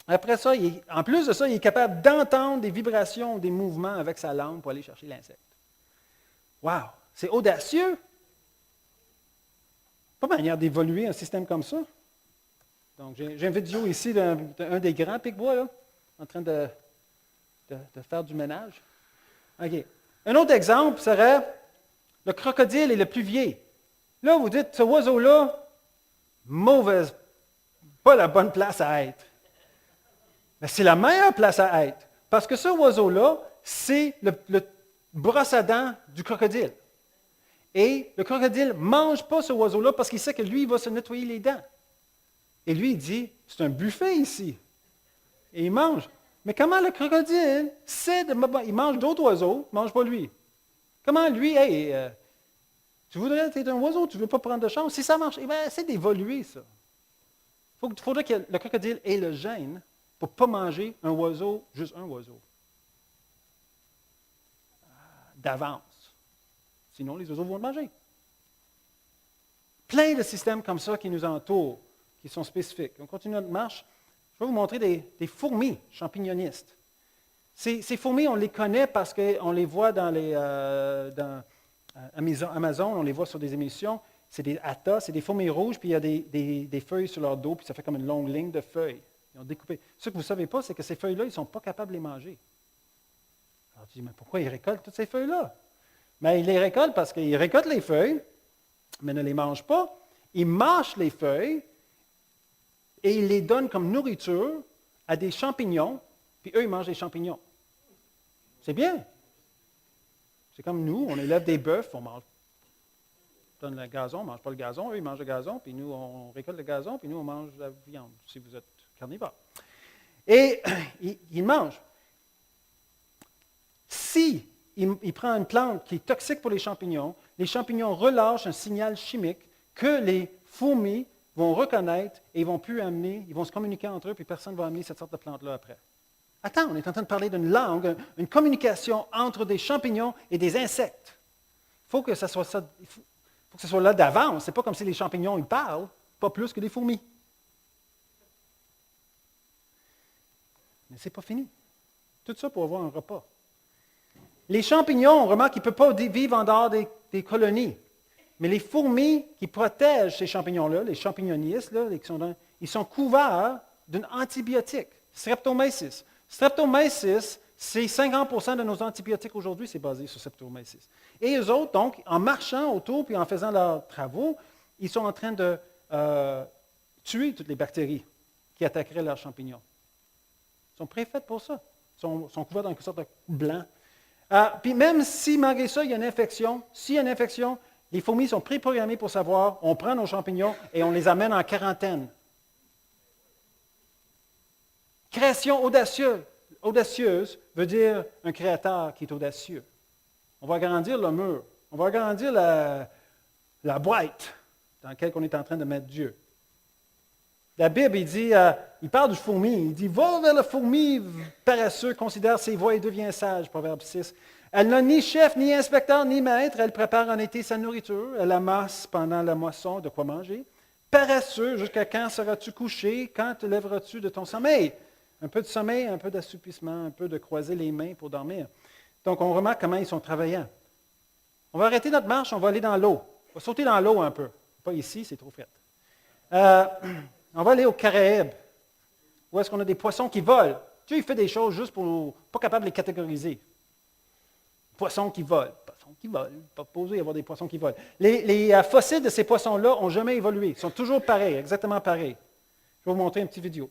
après ça, en plus de ça, il est capable d'entendre des vibrations, des mouvements avec sa langue pour aller chercher l'insecte. Wow! C'est audacieux! Pas manière d'évoluer un système comme ça. Donc, j'ai une vidéo ici d'un des grands pics-bois, là, en train de faire du ménage. OK. Un autre exemple serait le crocodile et le pluvier. Là, vous dites, ce oiseau-là, mauvaise, pas la bonne place à être. Mais c'est la meilleure place à être. Parce que ce oiseau-là, c'est le brosse à dents du crocodile. Et le crocodile ne mange pas ce oiseau-là parce qu'il sait que lui, il va se nettoyer les dents. Et lui, il dit, c'est un buffet ici. Et il mange. Mais comment le crocodile sait il mange d'autres oiseaux, il ne mange pas lui. Comment lui, tu voudrais être un oiseau, tu ne veux pas prendre de chance. Si ça marche, c'est d'évoluer, ça. Il faudrait que le crocodile ait le gène pour ne pas manger un oiseau, juste un oiseau. D'avance. Sinon, les oiseaux vont le manger. Plein de systèmes comme ça qui nous entourent, qui sont spécifiques. On continue notre marche. Je vais vous montrer des fourmis champignonistes. Ces fourmis, on les connaît parce qu'on les voit dans Amazon, on les voit sur des émissions. C'est des attas, c'est des fourmis rouges, puis il y a des feuilles sur leur dos, puis ça fait comme une longue ligne de feuilles. Ils ont découpé. Ce que vous ne savez pas, c'est que ces feuilles-là, ils ne sont pas capables de les manger. Alors, je dis, mais pourquoi ils récoltent toutes ces feuilles-là? Mais ils les récoltent parce qu'ils récoltent les feuilles, mais ne les mangent pas. Ils mâchent les feuilles et ils les donnent comme nourriture à des champignons, puis eux, ils mangent les champignons. C'est bien. C'est comme nous, on élève des bœufs, on donne le gazon, on ne mange pas le gazon, eux, ils mangent le gazon, puis nous, on récolte le gazon, puis nous, on mange la viande, si vous êtes carnivore. Et ils mangent. Si il prend une plante qui est toxique pour les champignons relâchent un signal chimique que les fourmis vont reconnaître et ils vont plus amener, ils vont se communiquer entre eux, puis personne ne va amener cette sorte de plante-là après. Attends, on est en train de parler d'une langue, une communication entre des champignons et des insectes. Il faut que ça soit ça, faut que ce soit là d'avance. Ce n'est pas comme si les champignons, ils parlent, pas plus que les fourmis. Mais ce n'est pas fini. Tout ça pour avoir un repas. Les champignons, on remarque qu'ils ne peuvent pas vivre en dehors des colonies. Mais les fourmis qui protègent ces champignons-là, les champignonistes, là, ils sont couverts d'un antibiotique, Streptomyces. Streptomyces, c'est 50% de nos antibiotiques aujourd'hui, c'est basé sur Streptomyces. Et eux autres, donc, en marchant autour puis en faisant leurs travaux, ils sont en train de tuer toutes les bactéries qui attaqueraient leurs champignons. Ils sont préfaits pour ça. Ils sont couverts dans une sorte de blanc. Puis même si, malgré ça, il y a une infection, s'il y a une infection, les fourmis sont préprogrammées pour savoir, on prend nos champignons et on les amène en quarantaine. Création audacieuse veut dire un créateur qui est audacieux. On va agrandir le mur. On va agrandir la boîte dans laquelle on est en train de mettre Dieu. La Bible, il dit, Il parle du fourmi. Il dit, va vers le fourmi paresseux, considère ses voies et devient sage, Proverbe 6. Elle n'a ni chef, ni inspecteur, ni maître. Elle prépare en été sa nourriture. Elle amasse pendant la moisson de quoi manger. Paresseux, jusqu'à quand seras-tu couché? Quand te lèveras-tu de ton sommeil? Un peu de sommeil, un peu d'assoupissement, un peu de croiser les mains pour dormir. Donc, on remarque comment ils sont travaillants. On va arrêter notre marche, on va aller dans l'eau. On va sauter dans l'eau un peu. Pas ici, c'est trop frais. On va aller aux Caraïbes, où est-ce qu'on a des poissons qui volent. Dieu, il fait des choses juste pour pas capable de les catégoriser. Poissons qui volent. Poissons qui volent. Pas posé y avoir des poissons qui volent. Les fossiles de ces poissons-là n'ont jamais évolué. Ils sont toujours pareils, exactement pareils. Je vais vous montrer une petite vidéo.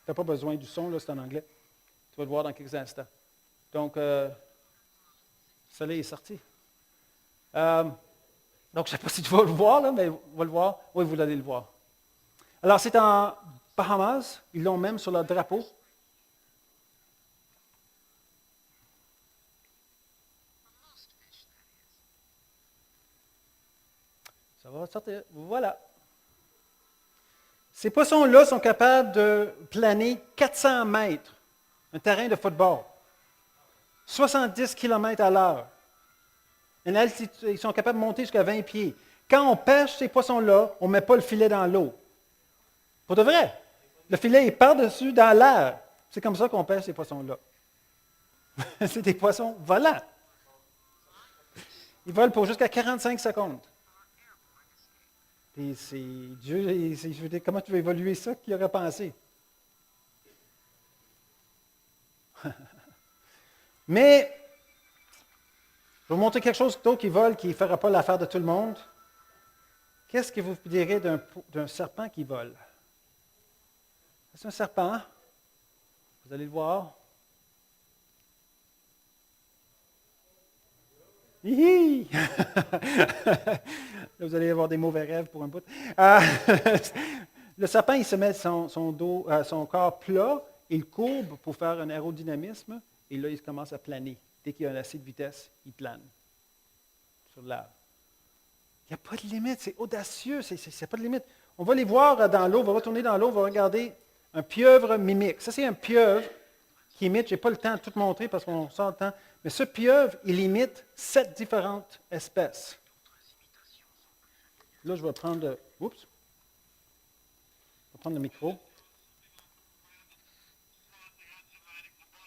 Tu n'as pas besoin du son, là, c'est en anglais. Tu vas le voir dans quelques instants. Donc, le soleil est sorti. Donc, je ne sais pas si tu vas le voir, là, mais on va le voir. Oui, vous allez le voir. Alors, c'est en Bahamas. Ils l'ont même sur leur drapeau. Ça va sortir. Voilà. Ces poissons-là sont capables de planer 400 mètres, un terrain de football, 70 km à l'heure. Ils sont capables de monter jusqu'à 20 pieds. Quand on pêche ces poissons-là, on ne met pas le filet dans l'eau. Pour de vrai. Le filet est par-dessus dans l'air. C'est comme ça qu'on pêche ces poissons-là. C'est des poissons volants. Ils volent pour jusqu'à 45 secondes. Et c'est Dieu, je veux dire, comment tu vas évoluer ça? Qui aurait pensé? Mais, je vais vous montrer quelque chose d'autre qui vole, qui ne fera pas l'affaire de tout le monde. Qu'est-ce que vous direz d'un serpent qui vole? C'est un serpent. Vous allez le voir. Hihi! Là, vous allez avoir des mauvais rêves pour un bout. Le serpent, il se met son corps plat, il courbe pour faire un aérodynamisme, et là, il commence à planer. Dès qu'il y a un assez de vitesse, il plane sur l'air. Il n'y a pas de limite, c'est audacieux, c'est pas de limite. On va les voir dans l'eau, on va retourner dans l'eau, on va regarder un pieuvre mimique. Ça, c'est un pieuvre qui imite, je n'ai pas le temps de tout montrer parce qu'on sort le temps, mais ce pieuvre, il imite 7 différentes espèces. Là, je vais prendre, le micro.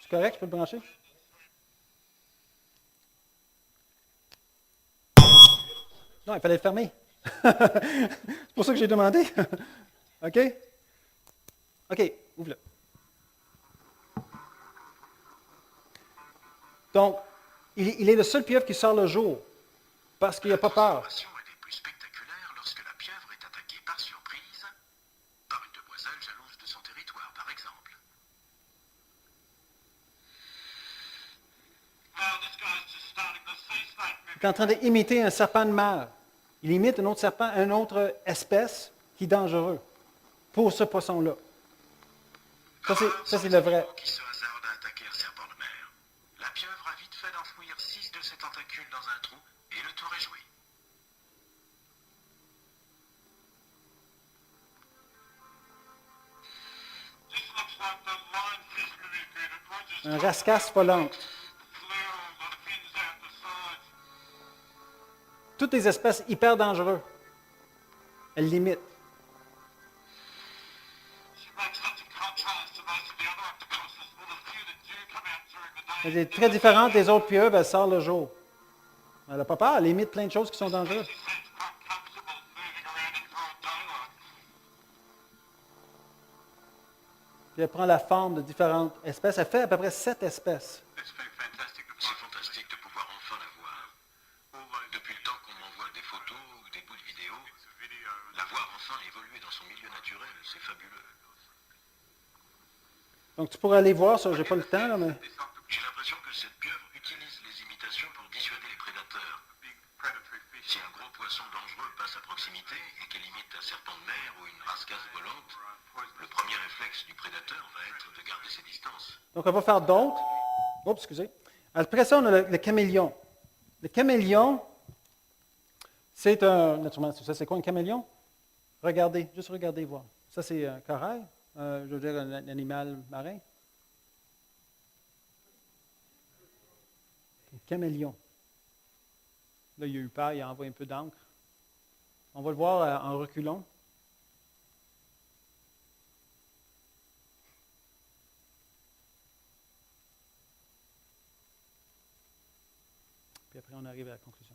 C'est correct, je peux le brancher? Non, il fallait le fermer. C'est pour ça que j'ai demandé. OK? OK, ouvre-le. Donc, il est le seul pieuvre qui sort le jour parce qu'il n'a pas peur. Il est en train d'imiter un serpent de mer. Il imite un autre serpent, une autre espèce qui est dangereux pour ce poisson-là. Ça, c'est le vrai. Qui se hasarde à attaquer un serpent de mer. La pieuvre a vite fait d'enfouir 6 de ses tentacules dans un trou et le tour est joué. Un rascasse volante. Toutes les espèces hyper dangereuses. Elle l'imite. Elle est très différente des autres pieuvres, elle sort le jour. Elle n'a pas peur, elle imite plein de choses qui sont dangereuses. Puis elle prend la forme de différentes espèces. Elle fait à peu près 7 espèces. C'est fantastique de pouvoir enfin la voir. Depuis le temps qu'on m'envoie des photos ou des bouts de vidéos, la voir enfin évoluer dans son milieu naturel, c'est fabuleux. Donc tu pourrais aller voir ça, j'ai pas le temps, là, mais. J'ai l'impression que cette pieuvre utilise les imitations pour dissuader les prédateurs. Si un gros poisson dangereux passe à proximité et qu'elle imite un serpent de mer ou une rascasse volante, le premier réflexe du prédateur va être de garder ses distances. Donc on va faire d'autres. Oups, excusez. Après ça, on a le caméléon. Le caméléon, c'est un. Naturellement, ça, c'est quoi un caméléon? Regardez, juste regardez voir. Ça, c'est un corail. je veux dire un animal marin. Un caméléon. Là, il a eu peur, il a envoyé un peu d'encre. On va le voir en reculant. Puis après, on arrive à la conclusion.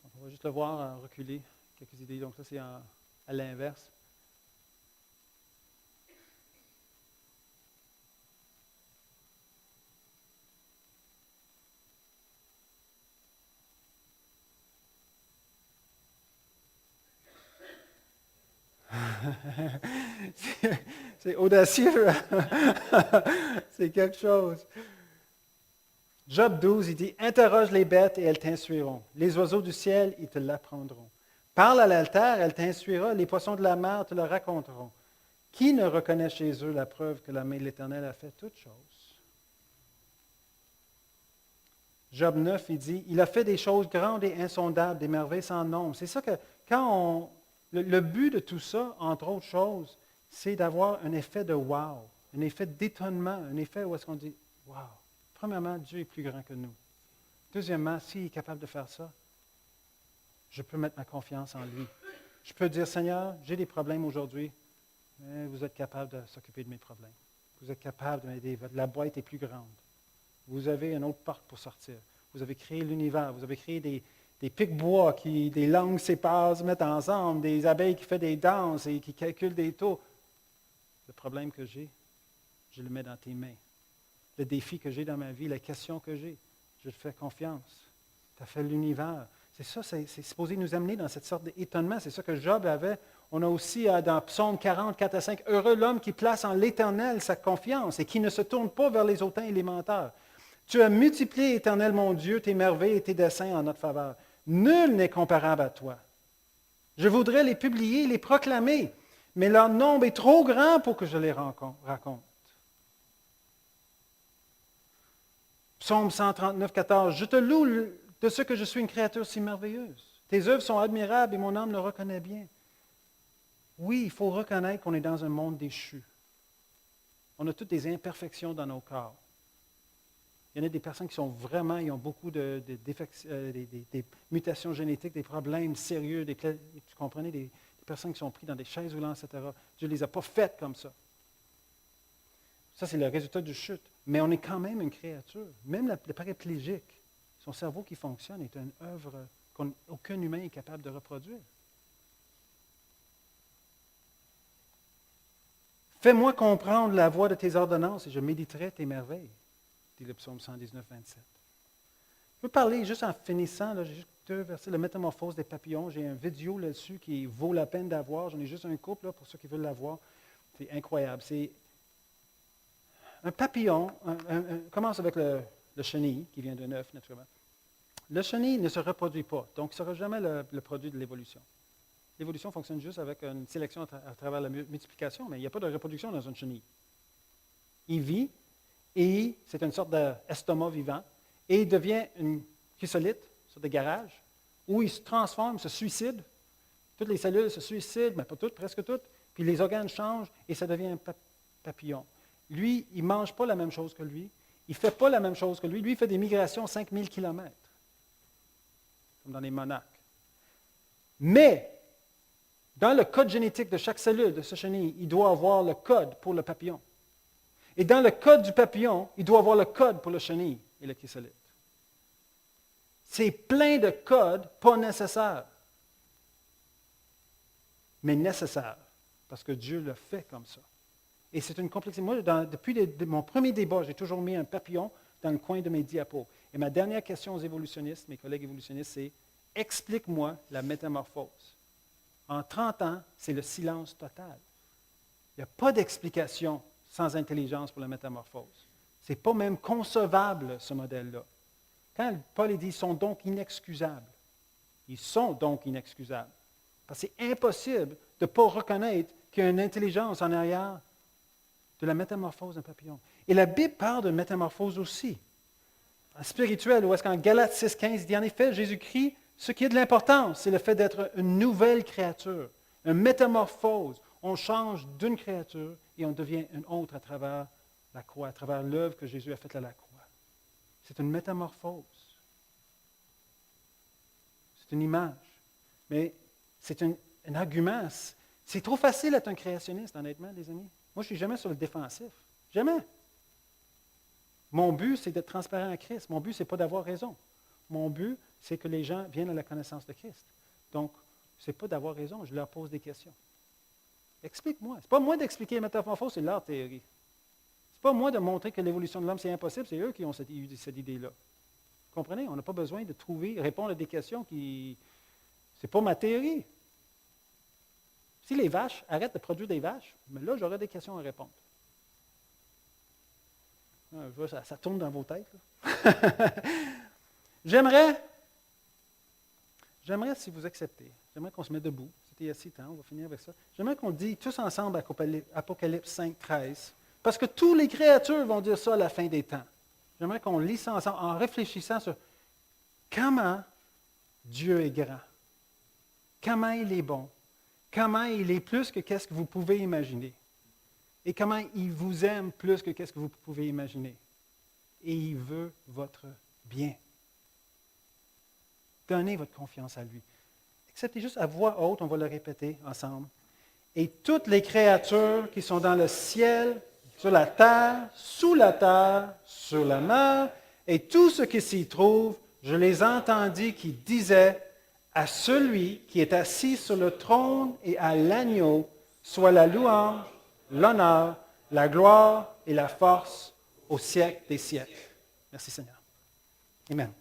Donc, on va juste le voir reculer quelques idées. Donc, ça, c'est à l'inverse. C'est audacieux. C'est quelque chose. Job 12, il dit, « Interroge les bêtes et elles t'instruiront. Les oiseaux du ciel, ils te l'apprendront. Parle à l'altère, elle t'instruira. Les poissons de la mer te le raconteront. Qui ne reconnaît chez eux la preuve que la main de l'Éternel a fait toutes choses? » Job 9, il dit, « Il a fait des choses grandes et insondables, des merveilles sans nombre. » C'est ça que, le but de tout ça, entre autres choses, c'est d'avoir un effet de wow, un effet d'étonnement, un effet où est-ce qu'on dit, wow. Premièrement, Dieu est plus grand que nous. Deuxièmement, s'il est capable de faire ça, je peux mettre ma confiance en lui. Je peux dire, Seigneur, j'ai des problèmes aujourd'hui, mais vous êtes capable de s'occuper de mes problèmes. Vous êtes capable de m'aider. La boîte est plus grande. Vous avez une autre porte pour sortir. Vous avez créé l'univers. Vous avez créé des pics-bois, des langues séparent, se mettent ensemble, des abeilles qui font des danses et qui calculent des taux. Le problème que j'ai, je le mets dans tes mains. Le défi que j'ai dans ma vie, la question que j'ai, je te fais confiance. Tu as fait l'univers. C'est ça, c'est supposé nous amener dans cette sorte d'étonnement. C'est ça que Job avait. On a aussi dans Psaume 40, 4 à 5, « Heureux l'homme qui place en l'Éternel sa confiance et qui ne se tourne pas vers les hautains et les menteurs. Tu as multiplié, Éternel mon Dieu, tes merveilles et tes desseins en notre faveur. Nul n'est comparable à toi. Je voudrais les publier, les proclamer, mais leur nombre est trop grand pour que je les raconte. » Psaume 139, 14. « Je te loue de ce que je suis une créature si merveilleuse. Tes œuvres sont admirables et mon âme le reconnaît bien. » Oui, il faut reconnaître qu'on est dans un monde déchu. On a toutes des imperfections dans nos corps. Il y en a des personnes qui sont vraiment, ils ont beaucoup des mutations génétiques, des problèmes sérieux, tu comprenez, des personnes qui sont prises dans des chaises roulantes, etc. Dieu ne les a pas faites comme ça. Ça, c'est le résultat du chute. Mais on est quand même une créature. Même le paraplégique, son cerveau qui fonctionne est une œuvre qu'aucun humain est capable de reproduire. Fais-moi comprendre la voie de tes ordonnances et je méditerai tes merveilles, dit le psaume 119, 27. Je veux parler, juste en finissant, j'ai juste 2 versets, le métamorphose des papillons. J'ai un vidéo là-dessus qui vaut la peine d'avoir. J'en ai juste un couple là, pour ceux qui veulent l'avoir. C'est incroyable. C'est un papillon, commence avec le chenille, qui vient d'un œuf, naturellement. Le chenille ne se reproduit pas, donc ce ne sera jamais le produit de l'évolution. L'évolution fonctionne juste avec une sélection à travers la multiplication, mais il n'y a pas de reproduction dans une chenille. Il vit, et c'est une sorte d'estomac vivant, et il devient une chrysolite, une sorte de garage, où il se transforme, se suicide. Toutes les cellules se suicident, mais pas toutes, presque toutes, puis les organes changent, et ça devient un papillon. Lui, il ne mange pas la même chose que lui. Il ne fait pas la même chose que lui. Lui, il fait des migrations 5000 km, comme dans les monarques. Mais, dans le code génétique de chaque cellule de ce chenille, il doit avoir le code pour le papillon. Et dans le code du papillon, il doit avoir le code pour le chenille et le chrysolite. C'est plein de codes pas nécessaires, mais nécessaires, parce que Dieu le fait comme ça. Et c'est une complexité. Moi, depuis mon premier débat, j'ai toujours mis un papillon dans le coin de mes diapos. Et ma dernière question aux évolutionnistes, mes collègues évolutionnistes, c'est « Explique-moi la métamorphose. » En 30 ans, c'est le silence total. Il n'y a pas d'explication sans intelligence pour la métamorphose. Ce n'est pas même concevable, ce modèle-là. Quand Paul dit « Ils sont donc inexcusables », ils sont donc inexcusables. Parce que c'est impossible de ne pas reconnaître qu'il y a une intelligence en arrière de la métamorphose d'un papillon. Et la Bible parle de métamorphose aussi, spirituelle, où est-ce qu'en Galates 6,15, il dit en effet, Jésus-Christ, ce qui est de l'importance, c'est le fait d'être une nouvelle créature, une métamorphose. On change d'une créature et on devient une autre à travers la croix, à travers l'œuvre que Jésus a faite à la croix. C'est une métamorphose. C'est une image. Mais c'est un argument. C'est trop facile d'être un créationniste, honnêtement, les amis. Moi, je ne suis jamais sur le défensif. Jamais. Mon but, c'est d'être transparent à Christ. Mon but, ce n'est pas d'avoir raison. Mon but, c'est que les gens viennent à la connaissance de Christ. Donc, ce n'est pas d'avoir raison, je leur pose des questions. Explique-moi. Ce n'est pas moi d'expliquer la métamorphose, c'est leur théorie. Ce n'est pas moi de montrer que l'évolution de l'homme, c'est impossible, c'est eux qui ont cette idée-là. Vous comprenez? On n'a pas besoin de répondre à des questions qui... Ce n'est pas ma théorie. Si les vaches arrêtent de produire des vaches, mais là, j'aurai des questions à répondre. Je vois, ça tourne dans vos têtes. J'aimerais, si vous acceptez, j'aimerais qu'on se mette debout. C'était assez temps, on va finir avec ça. J'aimerais qu'on dise tous ensemble Apocalypse 5, 13. Parce que tous les créatures vont dire ça à la fin des temps. J'aimerais qu'on lise ça ensemble en réfléchissant sur comment Dieu est grand, comment il est bon, comment il est plus que qu'est-ce que vous pouvez imaginer. Et comment il vous aime plus que qu'est-ce que vous pouvez imaginer. Et il veut votre bien. Donnez votre confiance à lui. Acceptez juste à voix haute, on va le répéter ensemble. Et toutes les créatures qui sont dans le ciel, sur la terre, sous la terre, sur la mer, et tout ce qui s'y trouve, je les entendis qui disaient à celui qui est assis sur le trône et à l'agneau, soit la louange, l'honneur, la gloire et la force au siècle des siècles. Merci Seigneur. Amen.